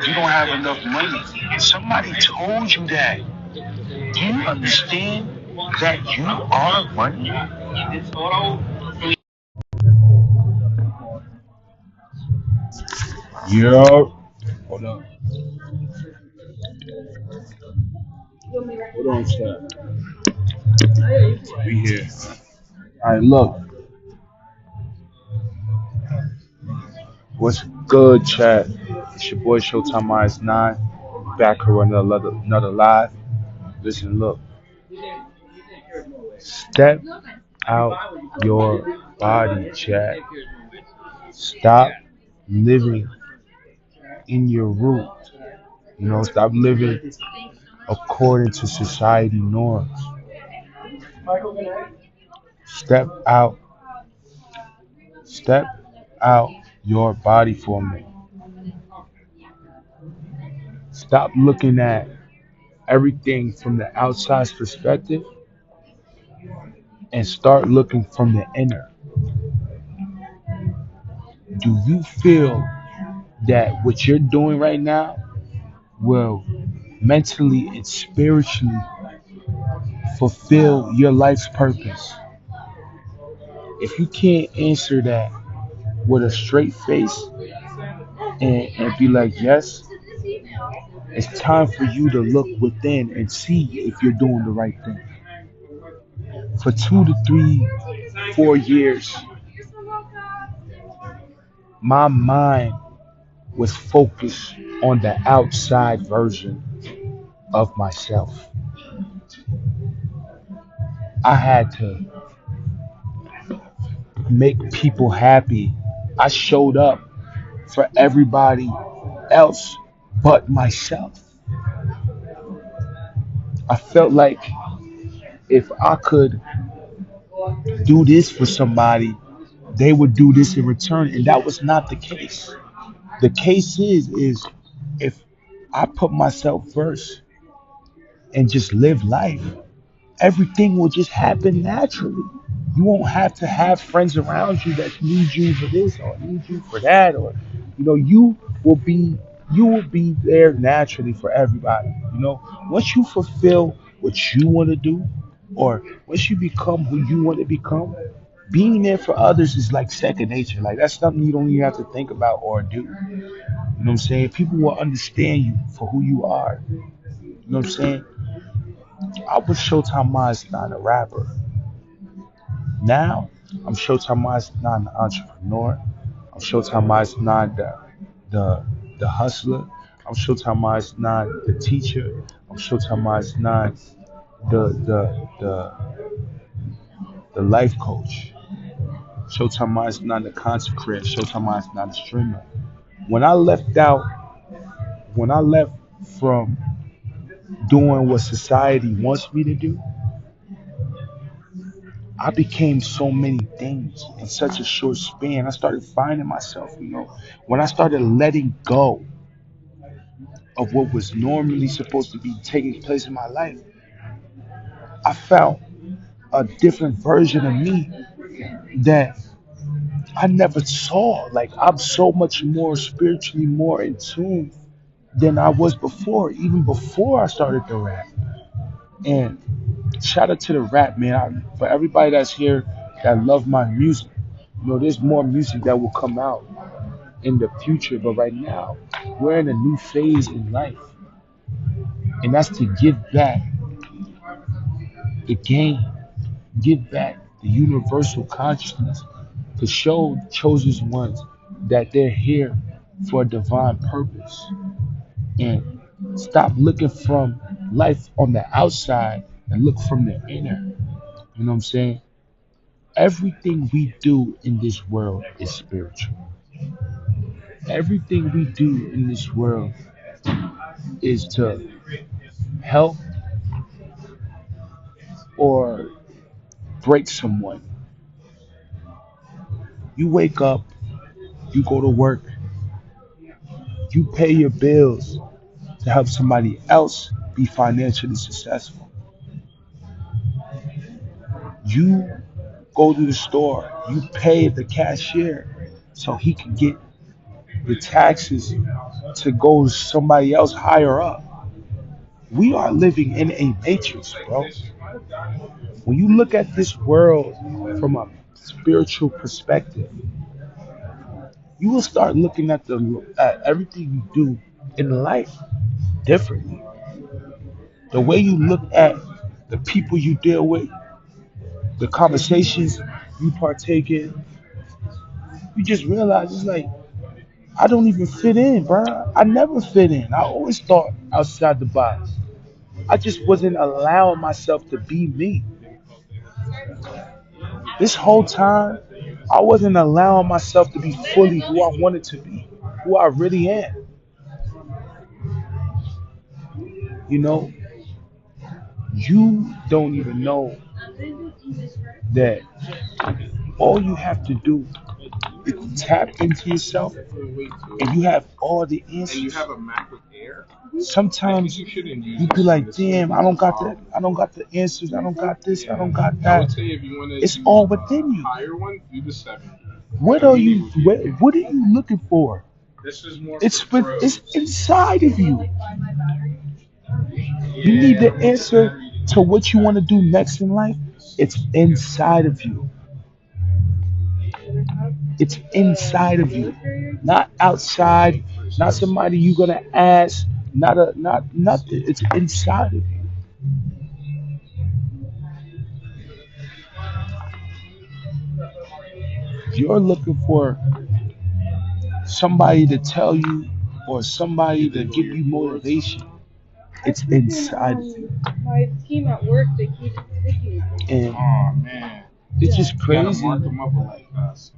You don't have enough money. Somebody told you that. Do you understand that you are money? Yo, hold on, hold on, chat. We here. All right, look, what's good, chat? It's your boy Showtime Eyes 9, back here with another live. Listen, look, step out your body, chat. Stop living in your root. Stop living according to society norms. Step out, step out your body for me. Stop looking at everything from the outside perspective and start looking from the inner. Do you feel that what you're doing right now will mentally and spiritually fulfill your life's purpose? If you can't answer that with a straight face and be like, yes, it's time for you to look within and see if you're doing the right thing. For 2 to 3, 4 years, my mind was focused on the outside version of myself. I had to make people happy. I showed up for everybody else but myself. I felt like if I could do this for somebody, they would do this in return. And that was not the case. The case is if I put myself first and just live life, everything will just happen naturally. You won't have to have friends around you that need you for this or need you for that, or you will be you will be there naturally for everybody. Once you fulfill what you want to do, or once you become who you want to become, being there for others is like second nature. Like that's something you don't even have to think about or do. You know what I'm saying? People will understand you for who you are. You know what I'm saying? I was Showtime Miles, not a rapper. Now, I'm Showtime Miles, not an entrepreneur. I'm Showtime Miles, not the the hustler. I'm Showtime Miles, not the teacher. I'm Showtime Miles, not the the the the life coach. Showtime Miles, not the content creator. Showtime Miles, not the streamer. When I left out, when I left from doing what society wants me to do, I became so many things in such a short span. I started finding myself, when I started letting go of what was normally supposed to be taking place in my life, I found a different version of me that I never saw. Like, I'm so much more spiritually more in tune than I was before, even before I started the rap. And shout out to the rap, man. For everybody that's here that love my music, there's more music that will come out in the future. But right now, we're in a new phase in life, and that's to give back the game, give back the universal consciousness to show chosen ones that they're here for a divine purpose, and stop looking from life on the outside and look from the inner. You know what I'm saying? Everything we do in this world is spiritual. Everything we do in this world is to help or break someone. You wake up, you go to work, you pay your bills to help somebody else be financially successful. You go to the store, you pay the cashier so he can get the taxes to go somebody else higher up. We are living in a matrix, bro. When you look at this world from a spiritual perspective, you will start looking at the at everything you do in life differently. The way you look at the people you deal with, the conversations you partake in, you just realize it's like I don't even fit in, bro. I never fit in. I always thought outside the box. I just wasn't allowing myself to be me. This whole time, I wasn't allowing myself to be fully who I wanted to be, who I really am. You know, you don't even know that all you have to do is tap into yourself and you have all the answers. Sometimes you be like, damn, I don't got the answers, I don't got this, I don't got that. It's all within you. What are you looking for? It's inside of you. You need the answer to what you want to do next in life. It's inside of you. It's inside of you, not outside, not somebody you're gonna ask, not nothing. It's inside of you. You're looking for somebody to tell you or somebody to give you motivation. It's inside of you. My team at work, they keep picking. And it's just crazy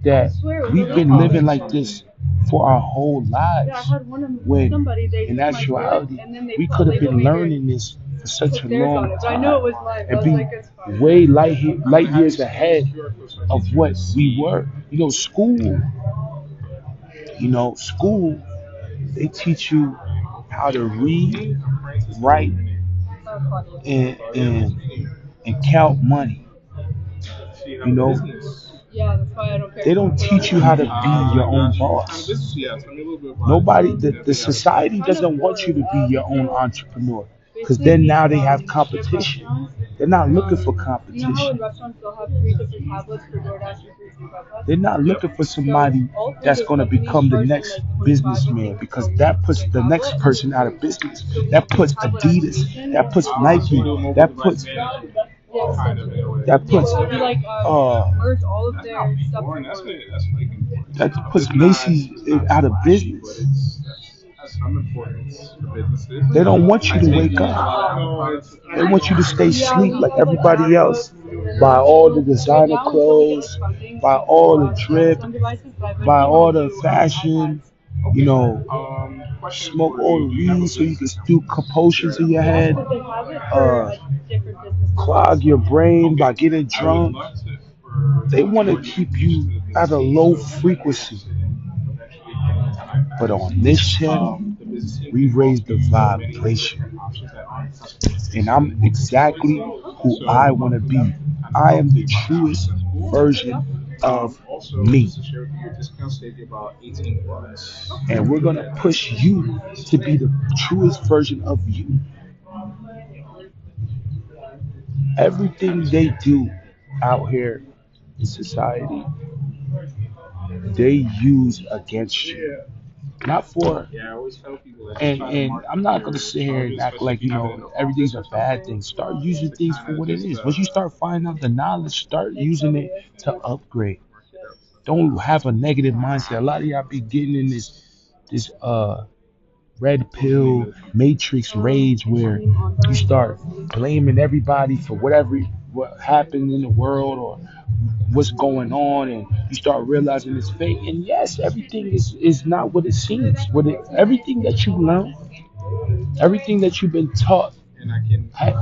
that we've been living like this for our whole lives. When in actuality, we could have been learning this for such a long time and be light years ahead of what we were. School, they teach you how to read, write, and count money. You know, they don't teach you how to be your own boss. Nobody, the society doesn't want you to be your own entrepreneur because then now they have competition. They're not looking for competition. They're not looking for somebody that's going to become the next businessman because that puts the next person out of business. That puts Adidas, that puts Nike, uh that puts Macy's out of business. They don't want you to wake up. They want you to stay asleep like everybody else. Buy all the designer clothes, buy all the drip, buy all the fashion, you know, smoke all the weed so you can do compulsions in your head, clog your brain by getting drunk. They want to keep you at a low frequency. But on this channel, we raise the vibration. And I'm exactly who I want to be. I am the truest version of me. And we're going to push you to be the truest version of you. Everything they do out here in society, they use against you. Not for and I'm not gonna sit here and act like everything's a bad thing. Start using things for what it is. Once you start finding out the knowledge, start using it to upgrade. Don't have a negative mindset. A lot of y'all be getting in this red pill matrix rage where you start blaming everybody for what happened in the world or what's going on, and you start realizing it's fake. And yes, everything is not what it seems. Everything that you learn, everything that you've been taught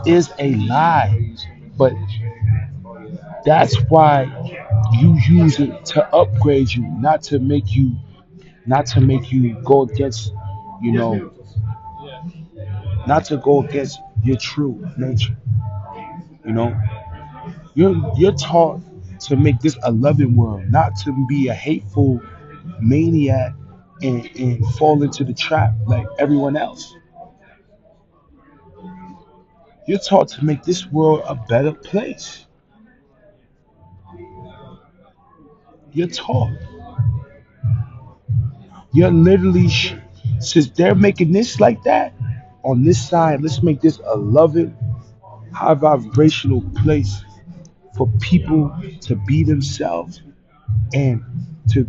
is a lie. But that's why you use it to upgrade you, not to make you go against, you know, not to go against your true nature. You know, you're taught to make this a loving world, not to be a hateful maniac and fall into the trap like everyone else. You're taught to make this world a better place. You're taught. You're literally, since they're making this like that, on this side, let's make this a loving, high vibrational place for people to be themselves and to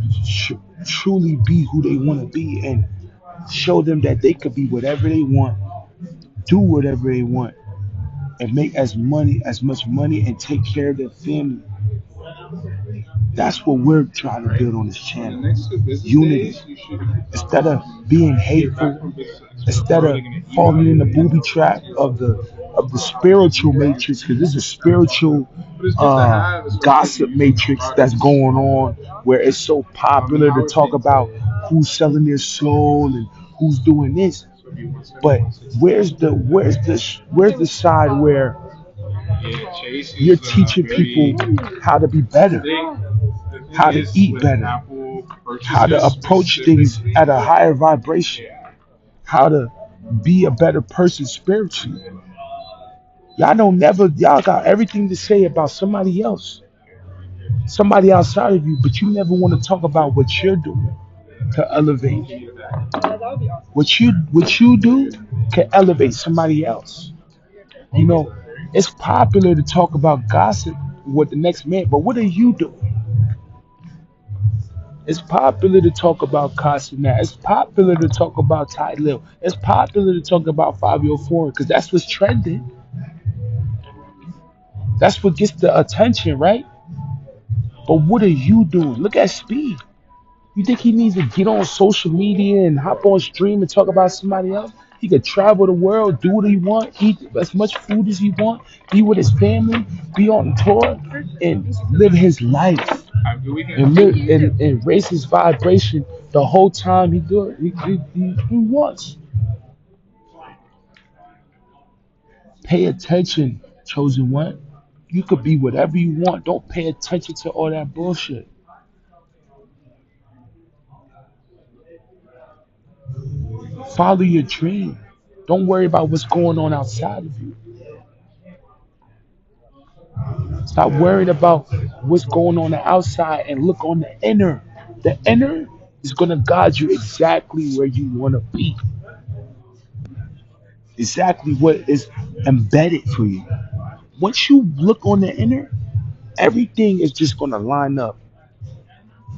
truly be who they want to be and show them that they could be whatever they want, do whatever they want, and make as much money and take care of their family. That's what we're trying to build on this channel. Unity. Instead of being hateful, instead of falling in the booby trap of the spiritual matrix, because this is a spiritual gossip matrix that's going on where it's so popular to talk about who's selling their soul and who's doing this. But where's the side where you're teaching people how to be better, how to eat better, how to approach things at a higher vibration, how to be a better person spiritually. Y'all got everything to say about somebody else, somebody outside of you, but you never want to talk about what you're doing to elevate. What you do can elevate somebody else. You know, it's popular to talk about gossip with the next man, but what are you doing? It's popular to talk about Casanat. It's popular to talk about Ty Lil. It's popular to talk about Fabio Foreign because that's what's trending. That's what gets the attention, right? But what are you doing? Look at Speed. You think he needs to get on social media and hop on stream and talk about somebody else? He could travel the world, do what he want, eat as much food as he want, be with his family, be on tour, and live his life and and raise his vibration the whole time he do it. He wants. Pay attention, chosen one. You could be whatever you want. Don't pay attention to all that bullshit. Follow your dream. Don't worry about what's going on outside of you. Stop worrying about what's going on the outside and look on the inner. The inner is going to guide you exactly where you want to be, exactly what is embedded for you. Once you look on the inner, everything is just going to line up: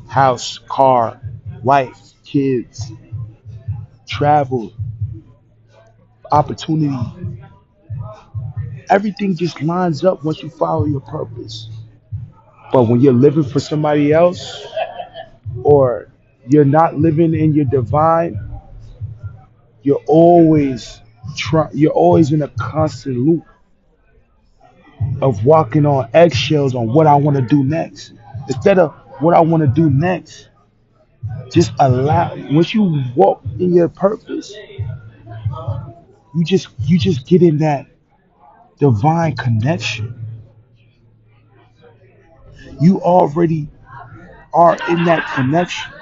house, car, wife, kids, travel, opportunity. Everything just lines up once you follow your purpose. But when you're living for somebody else or you're not living in your divine, you're always you're always in a constant loop of walking on eggshells on what I want to do next. Instead of what I want to do next, just allow once you walk in your purpose, you just get in that divine connection. You already are in that connection.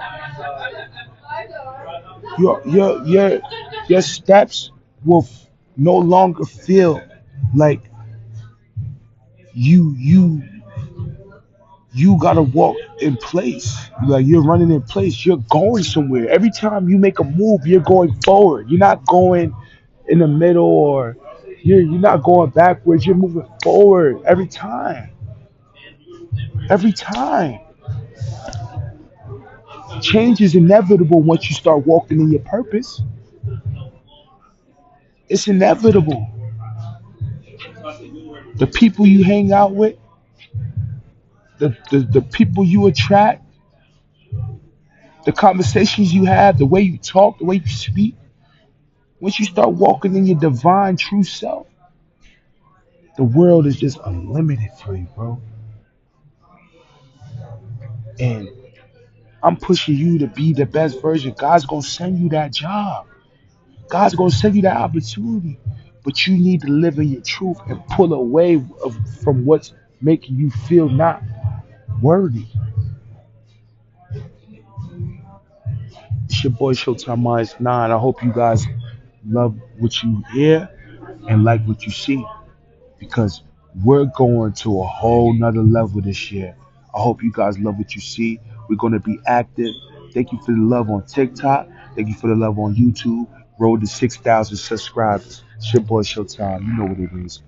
Your steps will no longer feel like you you gotta walk in place. Like you're running in place. You're going somewhere. Every time you make a move, you're going forward. You're not going in the middle or you're not going backwards. You're moving forward every time. Every time. Change is inevitable once you start walking in your purpose. It's inevitable. The people you hang out with, the people you attract, the conversations you have, the way you talk, the way you speak. Once you start walking in your divine true self, the world is just unlimited for you, bro. And I'm pushing you to be the best version. God's gonna send you that job. God's gonna send you that opportunity. But you need to live in your truth and pull away from what's making you feel not worthy. It's your boy Showtime Minds 9. I hope you guys love what you hear and like what you see because we're going to a whole nother level this year. I hope you guys love what you see. We're going to be active. Thank you for the love on TikTok. Thank you for the love on YouTube. Road to 6,000 subscribers. It's your boy Showtime. You know what it is.